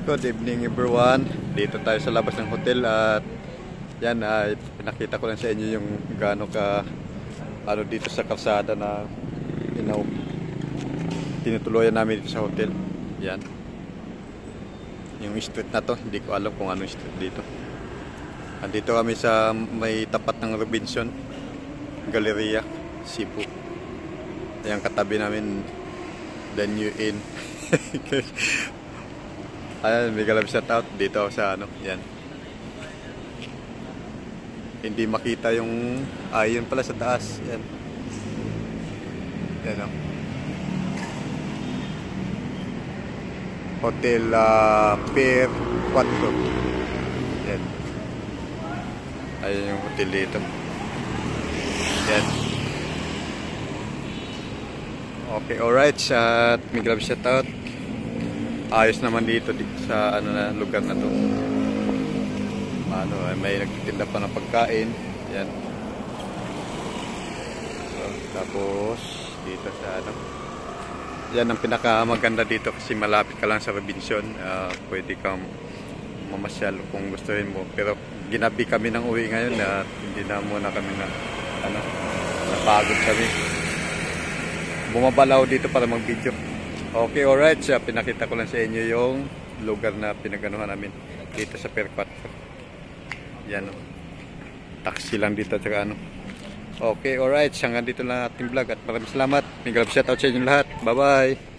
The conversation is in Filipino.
Good evening everyone. Dito tayo sa labas ng hotel at yan ay pinakita ko lang sa inyo yung gaano ka ano dito sa kalsada na tinutuloyan namin dito sa hotel. Yan. Yung street na to, hindi ko alam kung anong street dito. Andito kami sa may tapat ng Robinson Galleria, Cebu. Ayan katabi namin the New Inn. Ayan, may galab shout out dito sa ano, yan. Hindi makita yung ayun pala sa taas, yan. Yan o. Hotel Pier 4. Yan. Ayun yung hotel dito. Yan. Okay, alright. May galab shout out. Ayos naman dito sa ano na lugar na to. Ano, may nagtitinda pa ng pagkain. Yan. So, tapos dito sa ano. Yan ang pinakamaganda dito kasi malapit ka lang sa Robinson. Pwede kang mamasyal kung gustuhin mo. Pero ginabi kami ng uwi ngayon at hindi na muna kami na ano, napagod kami. Bumabalaw dito para mag-video. Okay, alright. Pinakita ko lang sa inyo yung lugar na pinaganuhan namin dito sa Pier 4. Yan o. Taxi lang dito at saka ano. Okay, alright. Hanggang dito lang ating vlog at maraming salamat. May galap shoutout sa inyo lahat. Bye-bye.